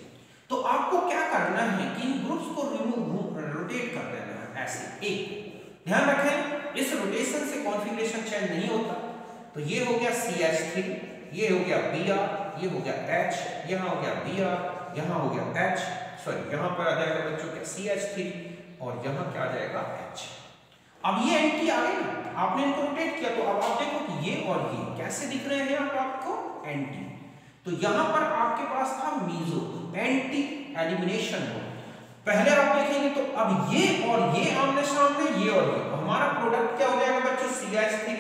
तो आपको क्या करना है कि इन ग्रुप्स को रोटेट कर देना है ऐसे। एक ध्यान रखें, इस रोटेशन से कॉन्फ़िगरेशन चेंज नहीं होता। तो ये हो गया CH3, ये हो गया Br, ये हो गया H, यहाँ हो गया Br, यहाँ हो गया H, सॉरी यहाँ पर आ जाएगा बच्चों क्या? CH3, और यहाँ क्या आ जाएगा? H। अब ये एंटी आ गए ना, आपने इनको रोटेट किया, तो अब आप देखो कि ये और ये कैसे दिख रहे हैं यहाँ पर आपको? एंटी। तो यहाँ पर आपके पास था मीजो, एंटी एलिमिनेशन हो। पहले आप देखेंगे तो अब ये और ये आमने सामने, ये और ये, हमारा प्रोडक्ट क्या हो जाएगा बच्चों, CH3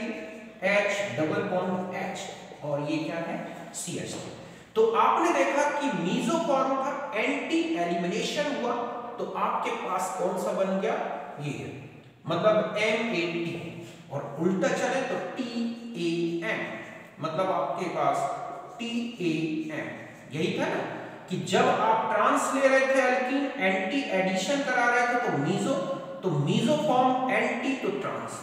H double bond H और ये क्या है CH3। तो आपने देखा कि मीसोफॉर्म था, एंटी एलिमिनेशन हुआ, तो आपके पास कौन सा बन गया, ये है, मतलब MAT, और उल्टा चले तो TAM, मतलब आपके पास TAM। यही था ना कि जब आप ट्रांस ले रहे थे एल्कीन, एंटी एडिशन करा रहे थे तो मीसोफॉर्म एंटी तो ट्रांस,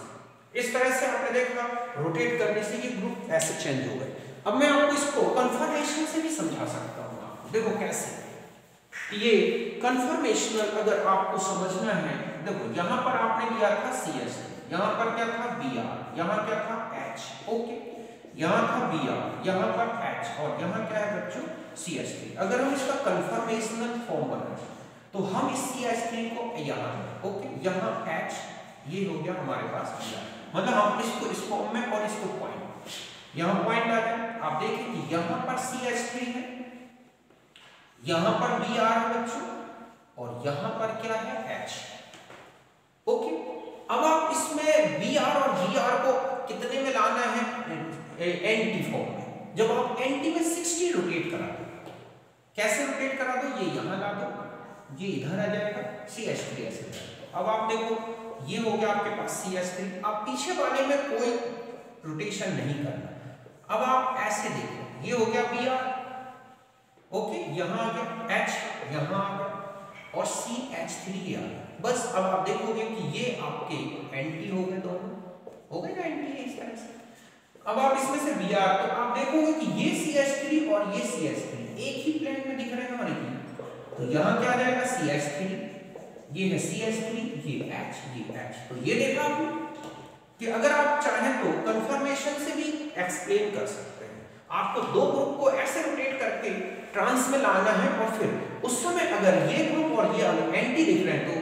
इस तरह से आपने देखा रोटेट करने से ये ग्रुप ऐसे चेंज हो गए। अब मैं आपको इसको कन्फर्मेशन से भी समझा सकता हूं, आपको देखो कैसे। ये कन्फर्मेशनल अगर आपको समझना है, देखो यहां पर आपने लिया था CH, यहां पर क्या था Br, यहां क्या था H, ओके, यहां था Br, यहां पर H, और यहां क्या है बच्चों CH3। अगर हम इसका कन्फर्मेशनल फॉर्म बनाएं तो हम इस CH3 को यहां, ओके, यहां H, ये हो गया हमारे पास Br, मतलब हम इसको इस फॉर्म में और इसको पॉइंट, यहां पॉइंट आ जाए, आप देखें कि यहां पर CH3 है, यहां पर Br है बच्चों, और यहां पर क्या है H, ओके। अब आप इसमें Br और Br को कितने में लाना है, एंटी फॉर्म में। जब आप एंटी में 60 रोटेट करा दो, कैसे रोटेट करा दो, ये यहां ला दो, ये इधर आ जाएगा, CH3 ऐसे जाएगा। अब आप देखो ये हो गया आपके पास CH3, आप पीछे वाले में कोई रोटेशन नहीं करना। अब आप ऐसे देखो, ये हो गया Br, ओके, यहां आ गया H, यहां आ गया, और CH3 आ गया। बस अब आप देखोगे कि ये आपके एंटी हो गए, दोनों हो गए ना एंटी, इस तरह से। अब आप इसमें से Br, तो आप देखोगे कि ये CH3 और ये CH3 एक ही प्लेन में दिख रहे हैं हमारे की, तो यहां क्या आ जाएगा CH3, ये है CH3, ये H, ये H। तो ये देखा आपने कि अगर आप चाहें तो कंफर्मेशन से भी एक्सप्लेन कर सकते हैं। आपको दो ग्रुप को ऐसे रोटेट करके ट्रांस में लाना है, और फिर उस समय अगर ये ग्रुप और ये एंटी दिख रहे हैं तो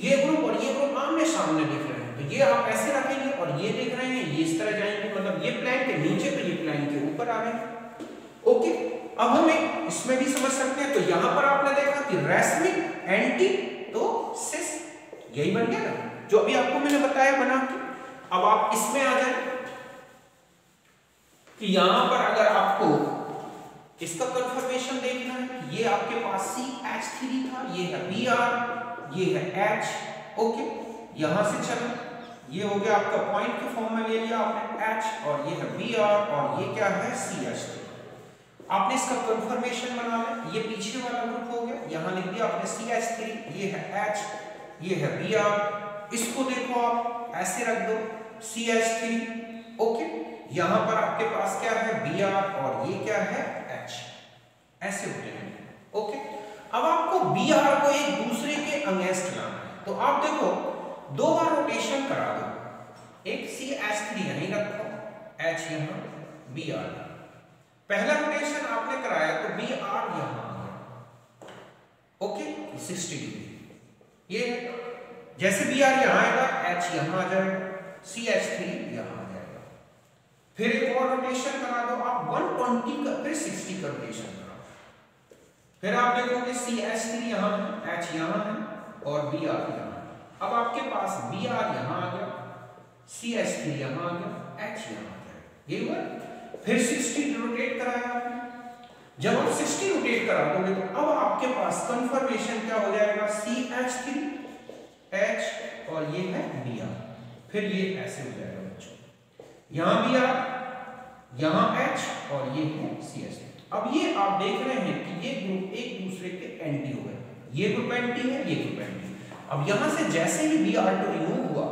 ये ग्रुप और ये ग्रुप आमने सामने दिख रहे हैं, तो ये आप ऐसे रखेंगे, और ये देख रहे हैं ये इस तरह जाएंगे, मतलब ये प्लेन के नीचे तो ये प्लेन के ऊपर आ रहे हैं, ओके। अब हम एक इसमें भी समझ सकते हैं, तो यहां पर आपने देखा कि रेसमिक एंटी तो सिस, यही बन गया ना जो अभी आपको मैंने बताया बना के। अब आप इसमें आ जाए कि यहां पर अगर आपको इसका कंफर्मेशन देखना है, ये आपके पास CH3 था, ये है Br, ये है H, ओके। यहां से चलो, ये हो गया आपका पॉइंट के फॉर्म में ले लिया आपने H, और ये है Br, और ये क्या है CH3। आपने इसका कंफर्मेशन बना लिया, ये पीछे वाला ग्रुप हो गया, यहां लिख दिया आपने CH3, ये है H, ये है Br। इसको देखो आप ऐसे रख दो CH3, ओके, यहां पर आपके पास क्या है Br, और ये क्या है H, ऐसे होते हैं, ओके। अब आपको Br को एक दूसरे के अगेंस्ट लाना है, तो आप देखो दो बार रोटेशन करा दो, एक CH3 यहीं रखो, H यहां, Br। पहला रोटेशन आपने कराया तो Br यहां आ गया, ओके, 60 डिग्री। ये जैसे Br यहां आएगा, H यहां आ जाएगा, CH3 यहां आ जाएगा। फिर एक और रोटेशन करा दो आप 120 का, फिर 60 का रोटेशन करा, फिर आप देखोगे CH3 यहां है, H यहां है, और Br यहां है। अब आपके पास Br यहां आ गया, CH3 यहां आ गया, H यहां आ जाएगा, ये हुआ। फिर 60 रोटेट कराया आपने। जब आप 60 रोटेट करा दोगे तो अब आपके पास कंफर्मेशन क्या हो जाएगा, CH3 H, और ये है Br। फिर ये ऐसे हो जाएगा बच्चों, यहां Br, यहां H, और ये है CH3। अब ये आप देख रहे हैं कि ये ग्रुप एक दूसरे के एंटी हो गए, ये ग्रुप एंटी है, ये ग्रुप एंटी। अब यहां से जैसे ही Br2 रिमूव हुआ,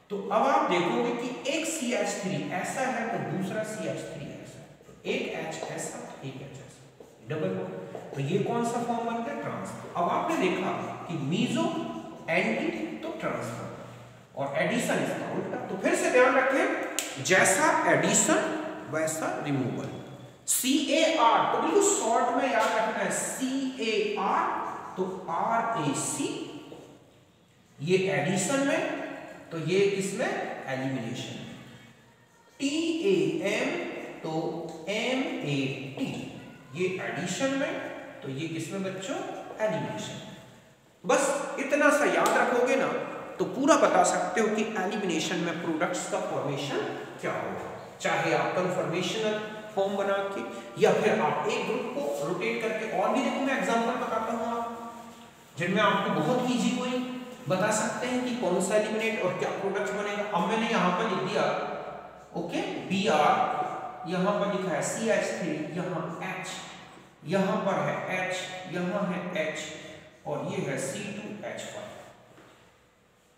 तो अब आप देखोगे कि एक CH3 ऐसा है तो दूसरा CH3 ऐसा, तो एक H ऐसा, एक H ऐसा, डबल बॉन्ड। तो ये कौन सा फॉर्म बनता है, ट्रांस। अब आपने देखा कि मीजो एंटी तो ट्रांसफर, और एडिशन इसका उल्टा। तो फिर से ध्यान रखें, जैसा एडिशन वैसा रिमूवल। CAR तो बिल्कुल शॉर्ट में याद रखना है, CAR तो RAC, ये एडिशन में, तो ये किसमें, एलिमिनेशन। TAM तो MAT, ये एडिशन में, तो ये किसमें बच्चों, एलिमिनेशन। बस इतना सा याद रखोगे ना तो पूरा बता सकते हो कि एलिमिनेशन में प्रोडक्ट्स का फॉर्मेशन क्या होगा, चाहे आप कन्फर्मेशनल फॉर्म बना के या फिर आप एक ग्रुप को रोटेट करके। और भी देखो मैं एग्जांपल बताता हूँ आप जिनमें आपको बहुत इजी कोई बता सकते हैं कि कौन सा एलिमिनेट और क्या प्रोडक्ट बनेगा। अब मैंने यहाँ पर लिख दिया ओके Br, यहाँ पर लिखा है CH3, यहाँ H, यहाँ पर है H, यहाँ है H और ये है C2H5।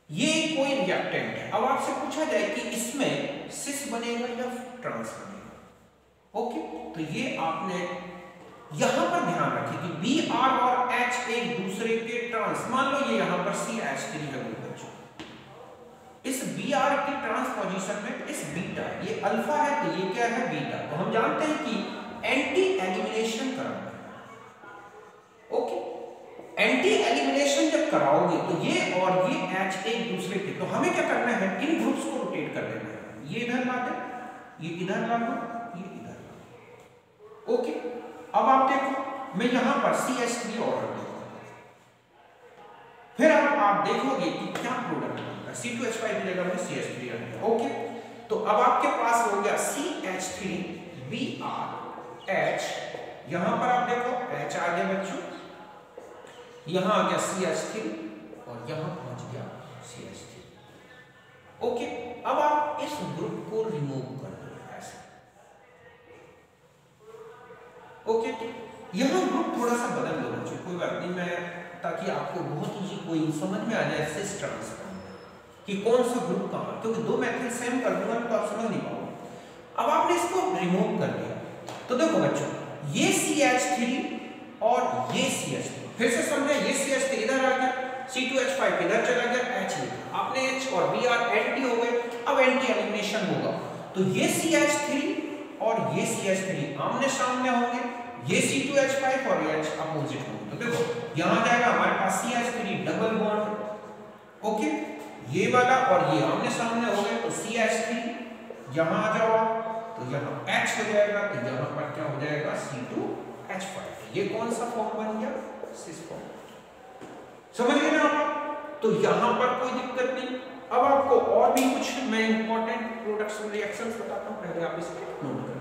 ये कोई रिएक्टेंट है। अब आपसे पूछा जाए कि इसमें सिस बनेगा या ट्रांस बनेगा, ओके तो ये आपने यहां पर ध्यान रखें कि Br और H एक दूसरे के ट्रांस, मान लो ये यहां पर CH3 है बच्चों, इस Br की ट्रांस पोजीशन में इस बीटा, ये अल्फा है तो ये क्या है बीटा, तो हम जानते हैं कि एंटी एलिमिनेशन कराना है। ओके एंटी एलिमिनेशन जब कराओगे तो ये और ये H एक दूसरे के, तो हमें क्या करना है इन ग्रुप्स को रोटेट कर देना है। ये इधर ला दे, ये इधर ला दो, ये इधर ला दो। ओके अब आप देखो मैं यहां पर CH3 और रख दूंगा, फिर अब आप देखोगे कि क्या प्रोडक्ट बनता है। C2H5 की जगह में CH3 रख दिया। ओके तो अब आपके पास हो गया CH3 BrH, यहां पर आप देखो H आ गया बच्चों, यहां आ गया CH3 और यहां पहुंच गया CH3। ओके अब आप इस ग्रुप को रिमूव कर दो ऐसे। ओके यहां ग्रुप थोड़ा सा बदल दो बच्चों, कोई बात नहीं, मैं ताकि आपको बहुत इजी कोई समझ में आ जाए सिस ट्रांस कि कौन सा ग्रुप कहां, क्योंकि दो मेथड सेम कर दूंगा तो आप समझ नहीं पाओगे। अब आपने इसको रिमूव कर दिया तो देखो बच्चों ये CH3 और ये CH3, फिर से समझे, ये CH3 इधर आ गया, C2H5 इधर चला गया, H आपने H और Br एंटी हो गए। अब एंटी एलिमिनेशन होगा तो ये CH3 और ये CH3 आमने सामने होंगे, ये C2H5 और ये H अपोजिट होंगे। तो देखो यहां जाएगा हमारे पास CH3 डबल बॉन्ड, ओके ये वाला और ये आमने सामने हो गए, तो CH3 यहां आ जाओ तो यहां H हो जाएगा, तो यहां पर क्या हो जाएगा C2H5। ये कौन सा फॉर्म बन गया सिस फॉर्म, समझ गए ना आप। तो यहां पर कोई दिक्कत नहीं। अब आपको और भी कुछ मैं इंपॉर्टेंट प्रोडक्ट्स रिएक्शंस बताता हूं, पहले आप इसको नोट करें।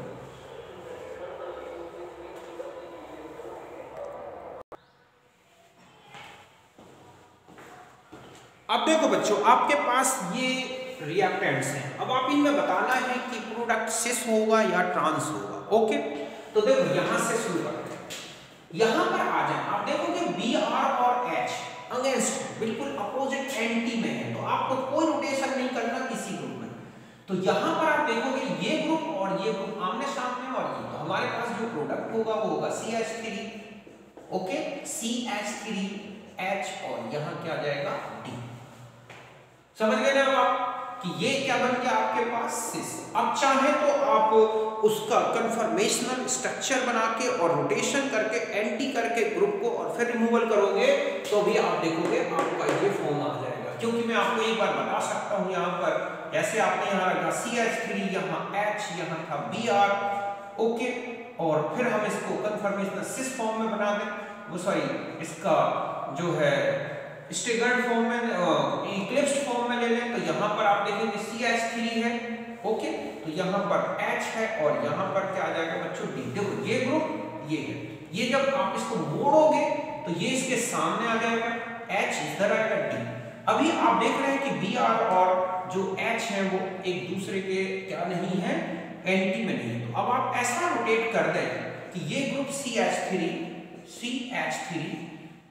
अब देखो बच्चों आपके पास ये रिएक्टेंट्स हैं, अब आप इनमें बताना है कि प्रोडक्ट सिस होगा या ट्रांस होगा। ओके तो देखो यहां से शुरू करते हैं, यहां पर आ जाए, आप देखोगे Br और H अगेंस्ट बिल्कुल अपोजिट एंटी में है, तो आपको कोई रोटेशन नहीं करना किसी ग्रुप में। तो यहां पर आप देखोगे ये ग्रुप और ये ग्रुप आमने सामने, और ये तो हमारे पास जो प्रोडक्ट होगा वो होगा CH3, ओके CH3H और यहां क्या आ जाएगा D। समझ गए ना आप कि ये क्या बन गया आपके पास सिस। अब चाहे तो आप उसका कन्फर्मेशनल स्ट्रक्चर बना के और रोटेशन करके एंटी करके ग्रुप को और फिर रिमूवल करोगे तो भी आप देखोगे आपका ये फॉर्म आ जाएगा। क्योंकि मैं आपको एक बार बता सकता हूं, यहाँ पर जैसे आपने यहाँ रखा CH3, यहाँ H, यहाँ था Br, ओके और फिर हम इसको कन्फर्मेशनल सिस फॉर्म में बना दें, वो सॉरी इसका जो है स्टेगर्ड फॉर्म में इक्लिप्स्ड फॉर्म में ले लें, तो यहाँ पर आप देखेंगे CH3 है, ओके तो यहाँ पर H है और यहाँ पर क्या आ जाएगा बच्चों D। देखो ये ग्रुप ये है, ये जब आप इसको मोड़ोगे तो ये इसके सामने आ जाएगा, H इधर आएगा D। अभी आप देख रहे हैं कि Br और जो H है वो एक दूसरे के क्या नहीं है एंटी में नहीं है। तो अब आप ऐसा रोटेट कर दें कि ये ग्रुप CH3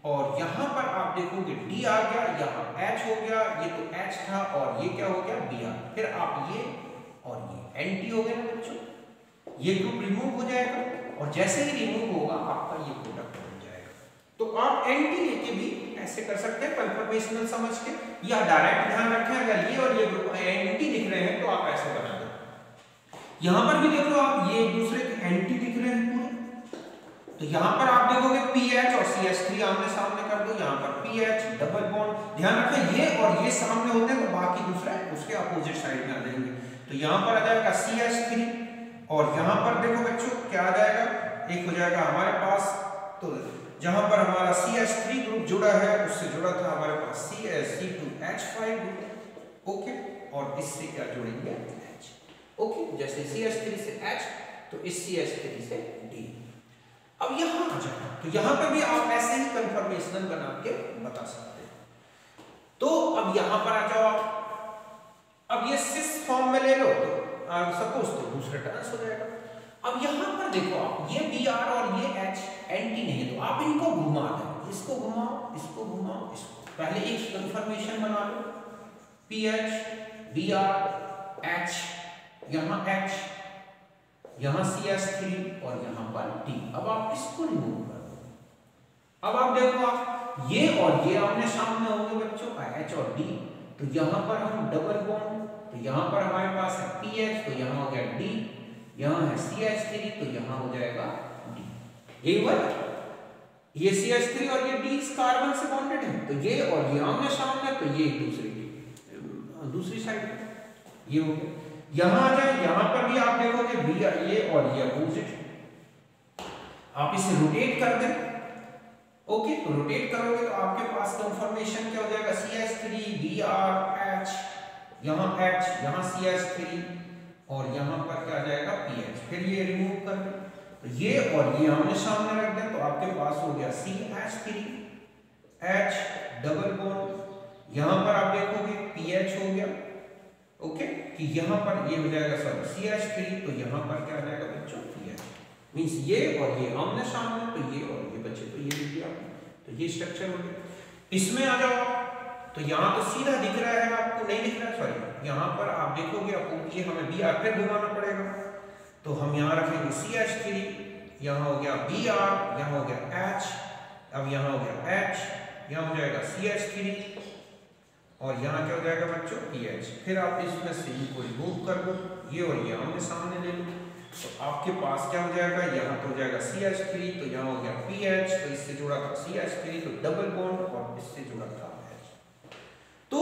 और यहां पर आप देखोगे D आ गया, यहां H हो गया, ये तो H था और ये क्या हो गया Br, फिर आप ये और ये एंटी हो गए ना बच्चों, ये ग्रुप रिमूव हो जाएगा और जैसे ही रिमूव होगा आपका ये प्रोडक्ट बन जाएगा। तो आप एंटी लेके भी ऐसे कर सकते हैं कन्फर्मेशनल समझ के, या डायरेक्ट ध्यान रखें अगर ये और ये ग्रुप एंटी दिख रहे हैं तो आप ऐसे बना दो। यहां पर भी देख लो आप ये एक दूसरे के एंटी दिख रहे हैं पूरे, तो यहां पर आप देखोगे PH और CH3 आमने सामने कर दो, यहां पर PH डबल बॉन्ड, ध्यान रखें ये और ये सामने होते हैं तो बाकी दूसरा उसके अपोजिट साइड में आ जाएंगे। तो यहां पर आ जाएगा CH3 और यहां पर देखो बच्चों क्या आ जाएगा, एक हो जाएगा हमारे पास, तो जहां पर हमारा CH3 ग्रुप जुड़ा है उससे जुड़ा था हमारे पास CH2H5 ग्रुप। ओके, और इससे क्या जुड़ेंगे H। ओके, जैसे CH3 से H तो इस CH3 से D। अब यहां आ जाए तो यहां पे भी आप ऐसे ही कंफर्मेशन बना के बता सकते हैं। तो अब यहां पर आ जाओ आप, अब ये सिस फॉर्म में ले लो तो सपोज तो दूसरा ट्रांस हो जाएगा। अब यहां पर देखो आप, ये Br और ये H एंटी नहीं है तो आप इनको घुमा दें, इसको घुमाओ, इसको घुमाओ, इसको। पहले एक कंफर्मेशन बना लो, PH Br H, यहां H, यहां CH3 और यहां पर D। अब आप इसको रिमूव कर दो। अब आप देखो आप ये और ये आमने सामने होंगे बच्चों, H और D। तो यहां पर हम डबल बॉन्ड, तो यहां पर हमारे पास है PH तो यहां हो गया D, यहां है CH3 तो यहां हो जाएगा D। ये वाला ये CH3 और ये D इस कार्बन से बॉन्डेड है तो ये और ये आमने सामने, तो ये दूसरी साइड ये हो गया। यहां आ जाए, यहां पर भी आप देखोगे B ये और ये अपोजिट, आप इसे रोटेट कर दें। ओके, तो रोटेट करोगे तो आपके पास कंफर्मेशन क्या हो जाएगा, CH3 Br H, यहां H, यहां CH3 और यहां पर क्या आ जाएगा PH। फिर ये रिमूव कर दो तो ये और ये आमने सामने रख दें तो आपके पास हो गया CH3 H डबल बॉन्ड, यहां पर आप देखोगे PH हो गया। ओके, कि यहां पर ये हो जाएगा सॉरी CH3 तो यहां पर क्या आ जाएगा बच्चों PH, मींस ये और ये आमने सामने तो ये और ये बच्चे तो ये लिख दिया आपने, तो ये स्ट्रक्चर हो गया। इसमें आ जाओ आप, तो यहां तो सीधा दिख रहा है आपको, नहीं दिख रहा है सॉरी, यहां पर आप देखोगे आपको ये हमें Br फिर घुमाना पड़ेगा तो हम यहां रखेंगे CH3, यहां हो गया Br, यहां हो गया H, अब यहां हो गया H, यहां हो जाएगा CH3 और यहाँ क्या हो जाएगा बच्चों PH। फिर आप इसमें से को रिमूव कर दो, ये और ये आमने सामने ले लो तो आपके पास क्या हो जाएगा, यहाँ तो हो जाएगा CH3 तो यहाँ हो गया PH, तो इससे जुड़ा था CH3 तो डबल बॉन्ड और इससे जुड़ा था H, तो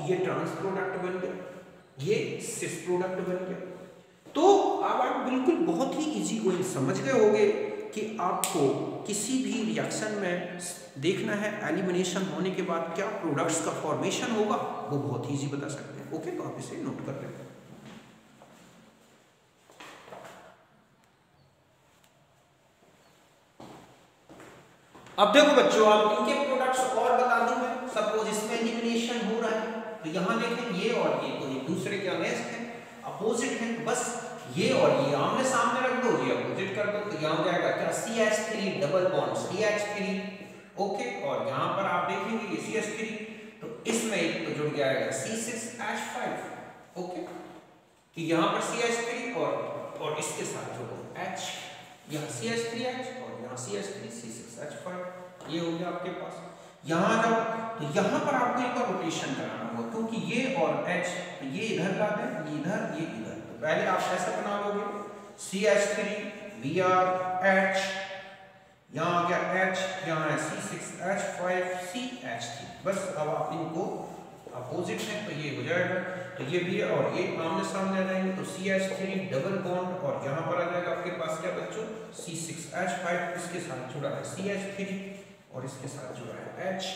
ये ट्रांस प्रोडक्ट बन गया, ये सिस प्रोडक्ट बन गया। तो अब आप बिल्कुल बहुत ही इजी गोइंग समझ गए होंगे कि आपको किसी भी रिएक्शन में देखना है एलिमिनेशन होने के बाद क्या प्रोडक्ट्स का फॉर्मेशन होगा, वो बहुत इजी बता सकते हैं। ओके, तो आप इसे नोट कर लें। अब देखो बच्चों, आप इनके प्रोडक्ट्स और बता दूं मैं, सपोज इसमें एलिमिनेशन हो रहा है तो यहां देखें ये और ये तो एक दूसरे के अगेंस्ट है, अपोजिट है, बस ये और ये आमने सामने रख दो, ये अपोजिट कर दो तो यहां हो जाएगा क्या CH3 double bond CH3। Okay, और यहां पर आप देखेंगे ये CH3 तो इसमें एक तो जुड़ गया है C6H5। ओके, कि यहां पर CH3 और इसके साथ जोड़ो H, यहां CH3H और यहां CH3 C6H5, ये हो गया आपके पास। यहां जाओ तो यहां पर आपको एक बार रोटेशन कराना होगा क्योंकि ये और H तो ये इधर ला दें, ये इधर, तो पहले आप ऐसा बना लोगे CH3 Br H, यहाँ आ गया H, यहाँ है C6H5 CH3, बस अब आप इनको अपोजिट है तो ये हो जाएगा, तो ये भी है और ये आमने सामने आ जाएंगे तो CH3 डबल बॉन्ड और यहाँ पर आ जाएगा आपके पास क्या बच्चों C6H5, इसके साथ जुड़ा है CH3 और इसके साथ जुड़ा है H,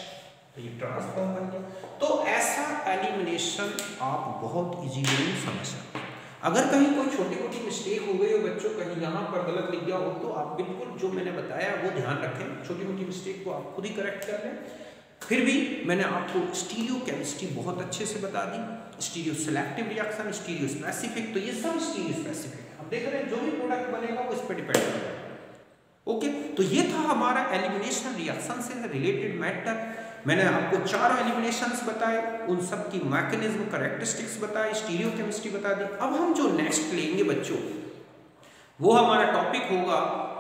तो ये ट्रांसफॉर्म बन गया। तो ऐसा एलिमिनेशन आप बहुत इजीली समझ सकते हैं। अगर कहीं कोई छोटी मोटी मिस्टेक हो गई हो बच्चों, कहीं यहाँ पर गलत लिख गया हो तो आप बिल्कुल जो मैंने बताया वो ध्यान रखें, छोटी मोटी मिस्टेक को आप खुद ही करेक्ट कर लें। फिर भी मैंने आपको स्टीरियो केमिस्ट्री बहुत अच्छे से बता दी, stereo selective reaction, stereo specific, तो ये सब स्टीरियो स्पेसिफिक है। आप देख रहे हैं जो भी प्रोडक्ट बनेगा वो इस पर डिपेंड करेगा। ओके, तो ये था हमारा एलिमिनेशन रिएक्शन से रिलेटेड मैटर। मैंने आपको 4 एलिमिनेशंस बताए, उन सब की मैकेनिज्म कैरेक्टरिस्टिक्स बताए, स्टीरियो केमिस्ट्री बता दी। अब हम जो नेक्स्ट लेंगे बच्चों वो हमारा टॉपिक होगा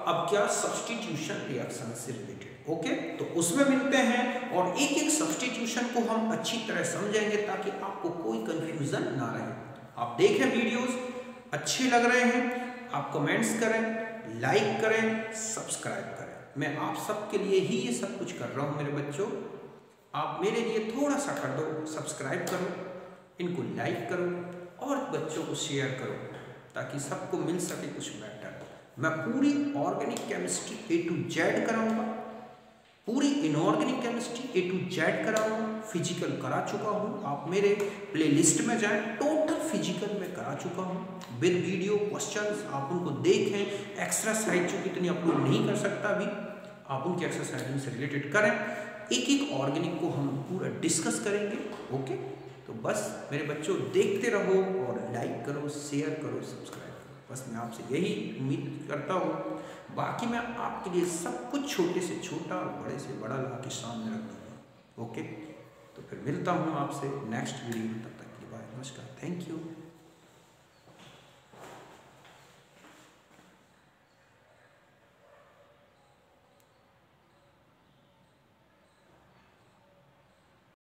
अब क्या सब्स्टिट्यूशन रिएक्शन से रिलेटेड। ओके, तो उसमें मिलते हैं और एक एक सब्स्टिट्यूशन को हम अच्छी तरह समझेंगे ताकि आपको कोई कंफ्यूजन ना रहे। आप देखें वीडियोस अच्छे लग रहे हैं, आप कमेंट्स करें, लाइक करें, सब्सक्राइब करें। मैं आप सबके लिए ही ये सब कुछ कर रहा हूँ मेरे बच्चों, आप मेरे लिए थोड़ा सा कर दो, सब्सक्राइब करो, इनको लाइक करो और बच्चों को शेयर करो ताकि सबको मिल सके कुछ बेटर। मैं पूरी organic chemistry A to Z कराऊंगा, पूरी inorganic chemistry A to Z करा हूँ, फिजिकल करा चुका हूँ। आप मेरे प्लेलिस्ट में जाएं, टोटल फिजिकल में करा चुका हूँ विद वीडियो क्वेश्चंस। आप उनको देखें, एक्सरसाइज जो कितनी अपलोड नहीं कर सकता अभी, आप उनकी एक्सरसाइजिंग से रिलेटेड करें। एक एक ऑर्गेनिक को हम पूरा डिस्कस करेंगे। ओके, तो बस मेरे बच्चों देखते रहो और लाइक करो, शेयर करो, सब्सक्राइब करो। बस मैं आपसे यही उम्मीद करता हूँ। बाकी मैं आपके लिए सब कुछ छोटे से छोटा और बड़े से बड़ा ला के सामने रख दूँगा। ओके, तो फिर मिलता हूँ आपसे नेक्स्ट वीडियो में। तब तक के लिए बाय, नमस्कार, थैंक यू।